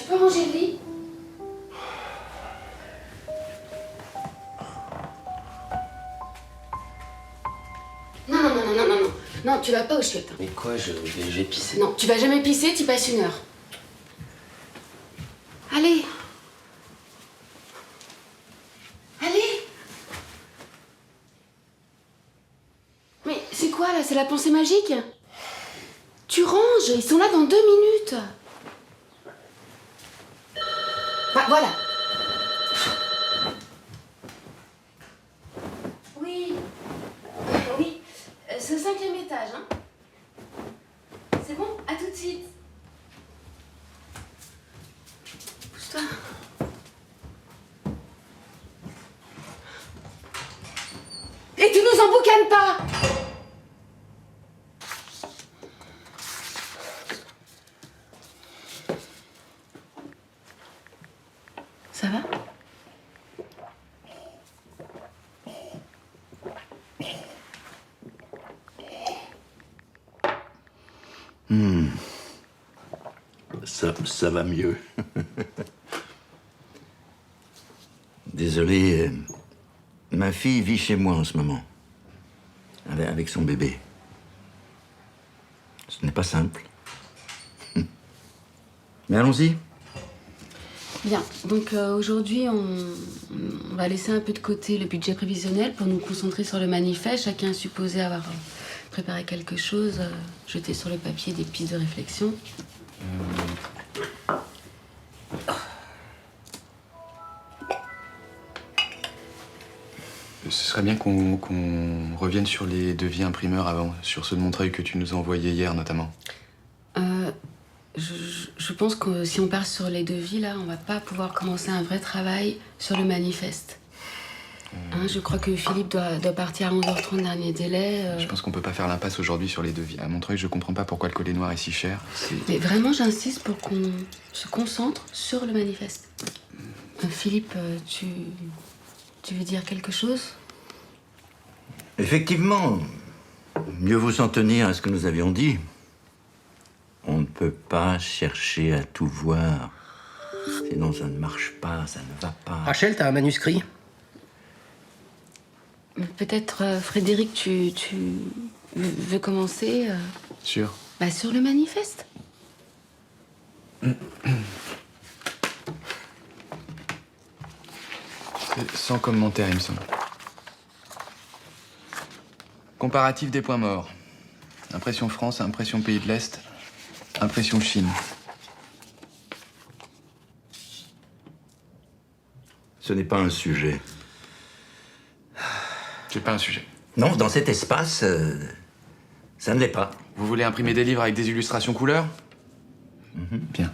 tu peux ranger le lit? Non, non, non, non, non, non, non. Non, tu vas pas aux chiottes. Mais quoi, j'ai pissé. Non, tu vas jamais pisser, tu passes 1 heure. Allez. Allez. Mais c'est quoi là? C'est la pensée magique? Tu ranges, ils sont là dans 2 minutes. Ah, voilà. Oui. Oui. C'est au 5e étage, hein. C'est bon? À tout de suite. Pousse-toi. Et tu nous emboucanes pas! Ça va? Ça va mieux. Désolé, ma fille vit chez moi en ce moment, avec son bébé. Ce n'est pas simple. Mais allons-y. Bien, donc aujourd'hui on va laisser un peu de côté le budget prévisionnel pour nous concentrer sur le manifeste. Chacun est supposé avoir préparé quelque chose, jeté sur le papier des pistes de réflexion. Ce serait bien qu'on revienne sur les devis imprimeurs avant, sur ceux de Montreuil que tu nous as envoyés hier notamment. Je pense que si on part sur les devis, là, on va pas pouvoir commencer un vrai travail sur le manifeste. Hein, je crois que Philippe doit partir à 11h30, dernier délai. Je pense qu'on peut pas faire l'impasse aujourd'hui sur les devis. À Montreuil, je comprends pas pourquoi le collet noir est si cher. Mais vraiment, j'insiste pour qu'on se concentre sur le manifeste. Philippe, tu veux dire quelque chose? Effectivement, mieux vaut s'en tenir à ce que nous avions dit. On ne peut pas chercher à tout voir. Sinon, ça ne marche pas, ça ne va pas. Rachel, t'as un manuscrit? Peut-être, Frédéric, tu veux commencer Sûr. Bah, sur le manifeste. C'est sans commentaire, il me semble. Comparatif des points morts. Impression France, impression pays de l'Est, impression Chine. Ce n'est pas un sujet. C'est pas un sujet. Non, dans cet espace, ça ne l'est pas. Vous voulez imprimer des livres avec des illustrations couleurs? Bien.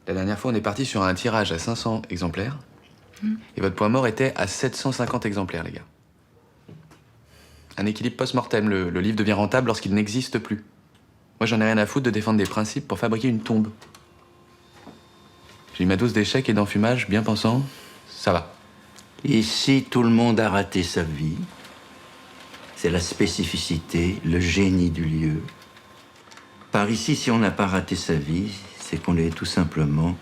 La dernière fois, on est parti sur un tirage à 500 exemplaires. Et votre point mort était à 750 exemplaires, les gars. Un équilibre post-mortem. Le livre devient rentable lorsqu'il n'existe plus. Moi, j'en ai rien à foutre de défendre des principes pour fabriquer une tombe. J'ai eu ma dose d'échecs et d'enfumage, bien pensant, ça va. Ici, tout le monde a raté sa vie. C'est la spécificité, le génie du lieu. Par ici, si on n'a pas raté sa vie, c'est qu'on est tout simplement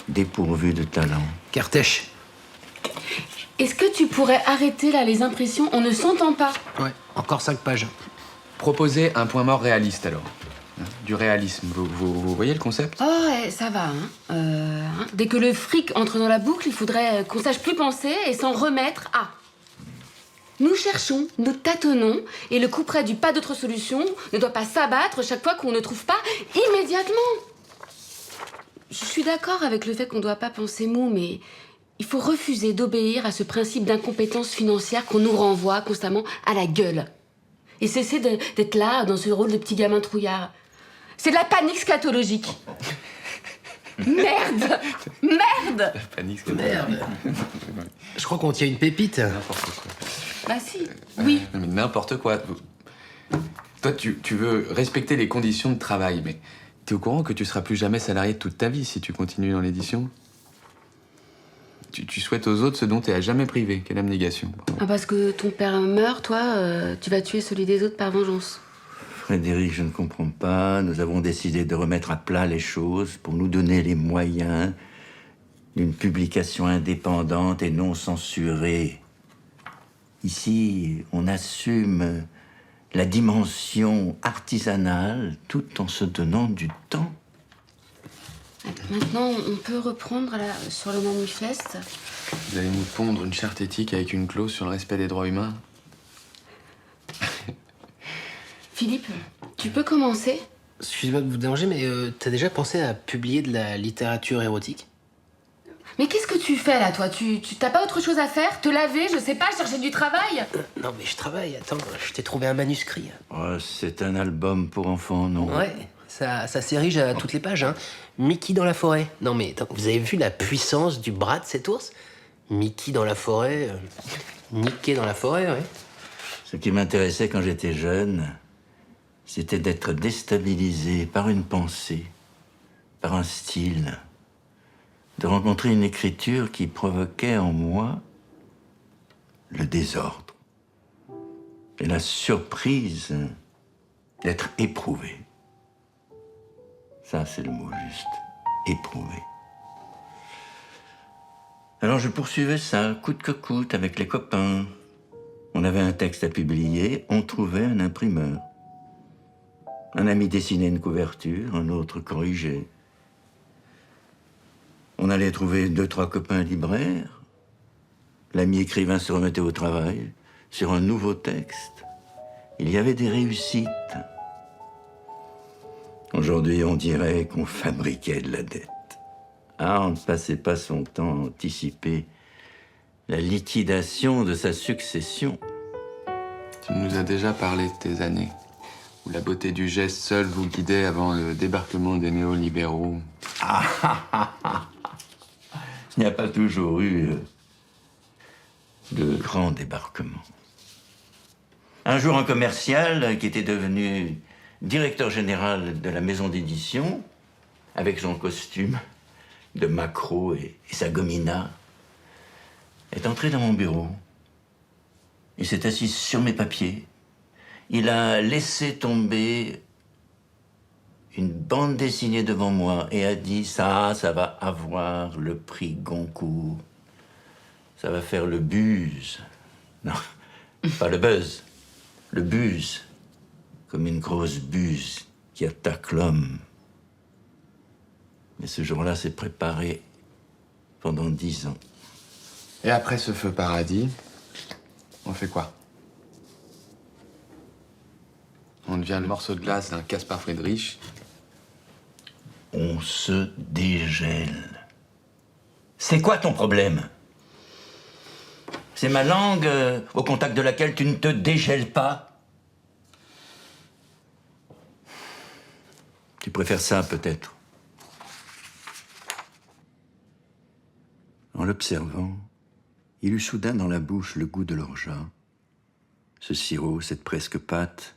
dépourvu de talent. Kertész. Est-ce que tu pourrais arrêter là les impressions? On ne s'entend pas. Ouais, encore 5 pages. Proposez un point mort réaliste, alors. Du réalisme. Vous voyez le concept? Oh, ouais, ça va. Dès que le fric entre dans la boucle, il faudrait qu'on sache plus penser et s'en remettre à. Nous cherchons, nous tâtonnons, et le couperet du pas d'autre solution ne doit pas s'abattre chaque fois qu'on ne trouve pas immédiatement. Je suis d'accord avec le fait qu'on ne doit pas penser mou, mais il faut refuser d'obéir à ce principe d'incompétence financière qu'on nous renvoie constamment à la gueule. Et cesser d'être là, dans ce rôle de petit gamin trouillard. C'est de la panique scatologique. Merde! Merde! La panique, c'est Merde. Je crois qu'on tient une pépite. n'importe quoi. Bah si, oui. Non, mais n'importe quoi. Toi, tu veux respecter les conditions de travail, mais t'es au courant que tu seras plus jamais salarié toute ta vie si tu continues dans l'édition? Tu souhaites aux autres ce dont t'es à jamais privé. Quelle abnégation. Ah, parce que ton père meurt, toi, tu vas tuer celui des autres par vengeance. Frédéric, je ne comprends pas. Nous avons décidé de remettre à plat les choses pour nous donner les moyens d'une publication indépendante et non censurée. Ici, on assume la dimension artisanale tout en se donnant du temps. Maintenant, on peut reprendre sur le manifeste. Vous allez nous pondre une charte éthique avec une clause sur le respect des droits humains? Philippe, tu peux commencer? Excuse-moi de vous déranger, mais t'as déjà pensé à publier de la littérature érotique? Mais qu'est-ce que tu fais là, toi? Tu t'as pas autre chose à faire? Te laver, je sais pas, chercher du travail? Non, mais je travaille. Attends, je t'ai trouvé un manuscrit. Oh, c'est un album pour enfants, non? Ouais, ça s'érige à toutes les pages, hein. Mickey dans la forêt. Non, mais attends, vous avez vu la puissance du bras de cet ours? Mickey dans la forêt, Mickey dans la forêt, ouais. Ce qui m'intéressait quand j'étais jeune, c'était d'être déstabilisé par une pensée, par un style, de rencontrer une écriture qui provoquait en moi le désordre et la surprise d'être éprouvé. Ça, c'est le mot juste, éprouvé. Alors je poursuivais ça, coûte que coûte, avec les copains. On avait un texte à publier, on trouvait un imprimeur. Un ami dessinait une couverture, un autre corrigeait. On allait trouver 2-3 copains libraires. L'ami écrivain se remettait au travail sur un nouveau texte. Il y avait des réussites. Aujourd'hui, on dirait qu'on fabriquait de la dette. Ah, on ne passait pas son temps à anticiper la liquidation de sa succession. Tu nous as déjà parlé de tes années, où la beauté du geste seul vous guidait avant le débarquement des néolibéraux. Il n'y a pas toujours eu de grands débarquements. Un jour, un commercial qui était devenu directeur général de la maison d'édition, avec son costume de maquereau et sa gomina, est entré dans mon bureau. Il s'est assis sur mes papiers. Il a laissé tomber une bande dessinée devant moi et a dit « Ça va avoir le prix Goncourt. Ça va faire le buzz. » Non, pas le buzz. Le buzz. Comme une grosse buse qui attaque l'homme. Mais ce jour-là s'est préparé pendant 10 ans. Et après ce feu paradis, on fait quoi? On devient le morceau de glace d'un Caspar Friedrich. On se dégèle. C'est quoi ton problème? C'est ma langue au contact de laquelle tu ne te dégèles pas? Tu préfères ça, peut-être. En l'observant, il eut soudain dans la bouche le goût de l'orgeat, ce sirop, cette presque pâte,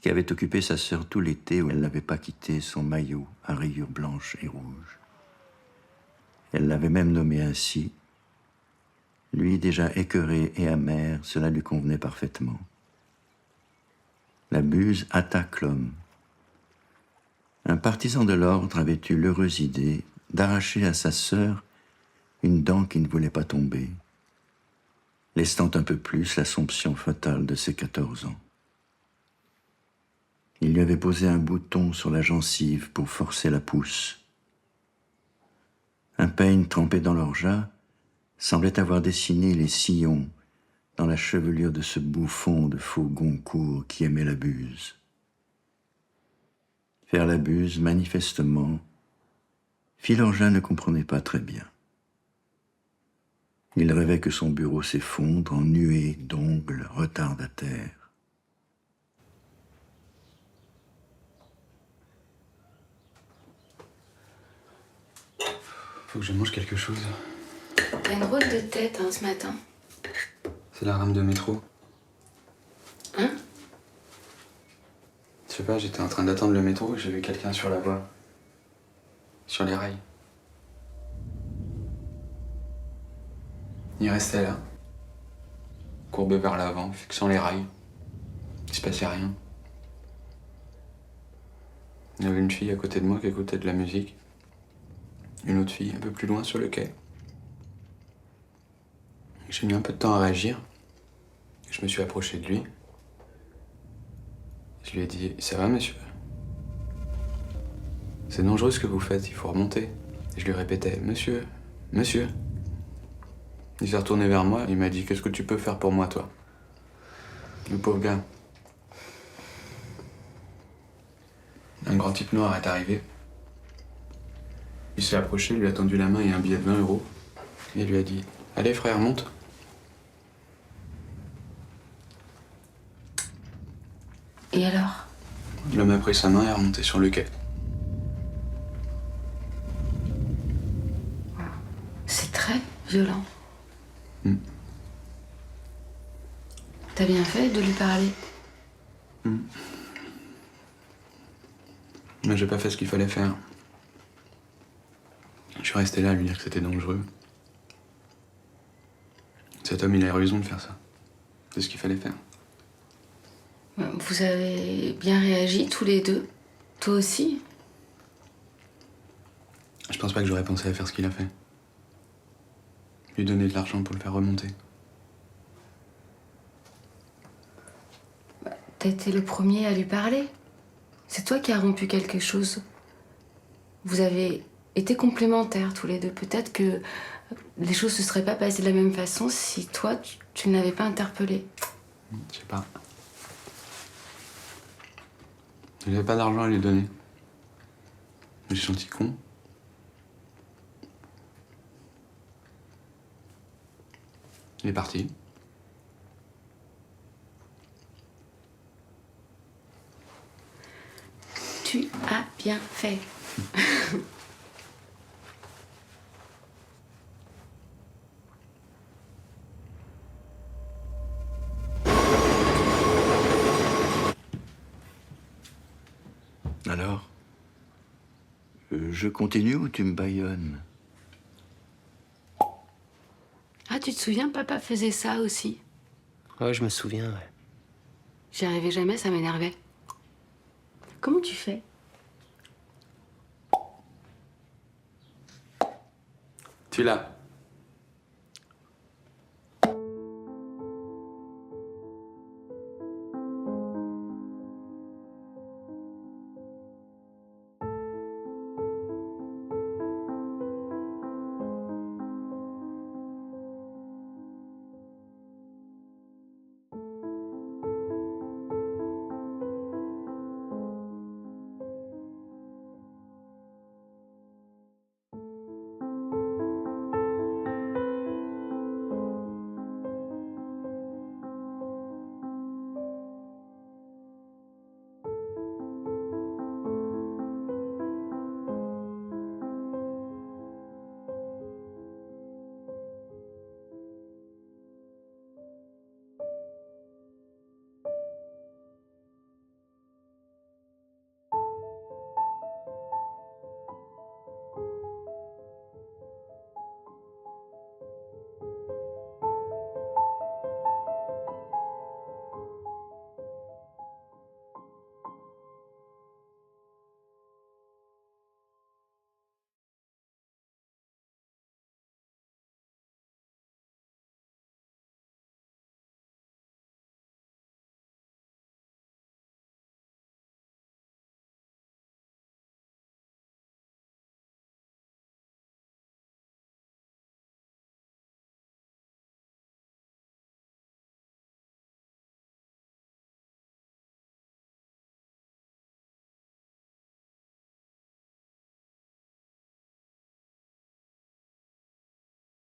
qui avait occupé sa sœur tout l'été où elle n'avait pas quitté son maillot à rayures blanches et rouges. Elle l'avait même nommé ainsi. Lui, déjà écœuré et amer, cela lui convenait parfaitement. La buse attaque l'homme. Un partisan de l'ordre avait eu l'heureuse idée d'arracher à sa sœur une dent qui ne voulait pas tomber, lestant un peu plus l'assomption fatale de ses 14 ans. Il lui avait posé un bouton sur la gencive pour forcer la pousse. Un peigne trempé dans l'orgeat semblait avoir dessiné les sillons dans la chevelure de ce bouffon de faux Goncourt qui aimait la buse. Faire la buse, manifestement, Philorgin ne comprenait pas très bien. Il rêvait que son bureau s'effondre en nuées d'ongles retardataires. Faut que je mange quelque chose. T'as une drôle de tête, hein, ce matin. C'est la rame de métro. Hein? Je sais pas, j'étais en train d'attendre le métro et j'ai vu quelqu'un sur la voie. Sur les rails. Il restait là. Courbé vers l'avant, fixant les rails. Il se passait rien. Il y avait une fille à côté de moi qui écoutait de la musique. Une autre fille un peu plus loin sur le quai. J'ai mis un peu de temps à réagir. Je me suis approché de lui. Je lui ai dit « Ça va, monsieur ? C'est dangereux ce que vous faites, il faut remonter. » Et je lui répétais « Monsieur, monsieur. » Il s'est retourné vers moi, il m'a dit « Qu'est-ce que tu peux faire pour moi, toi ?» Le pauvre gars. Un grand type noir est arrivé. Il s'est approché, il lui a tendu la main et un billet de 20 €. Et il lui a dit « Allez frère, monte. » Et alors? L'homme a pris sa main et est remonté sur le quai. C'est très violent. Mm. T'as bien fait de lui parler. Mais j'ai pas fait ce qu'il fallait faire. Je suis resté là à lui dire que c'était dangereux. Cet homme, il a eu raison de faire ça. C'est ce qu'il fallait faire. Vous avez bien réagi tous les deux. Toi aussi. Je pense pas que j'aurais pensé à faire ce qu'il a fait. Lui donner de l'argent pour le faire remonter. T'as été le premier à lui parler. C'est toi qui as rompu quelque chose. Vous avez été complémentaires tous les deux. Peut-être que les choses se seraient pas passées de la même façon si toi, tu ne l'avais pas interpellé. Je sais pas. Il avait pas d'argent à lui donner. J'ai senti con. Il est parti. Tu as bien fait. Alors, je continue ou tu me bâillonnes? Ah, tu te souviens, papa faisait ça aussi. Ouais, je me souviens, ouais. J'y arrivais jamais, ça m'énervait. Comment tu fais? Tu l'as.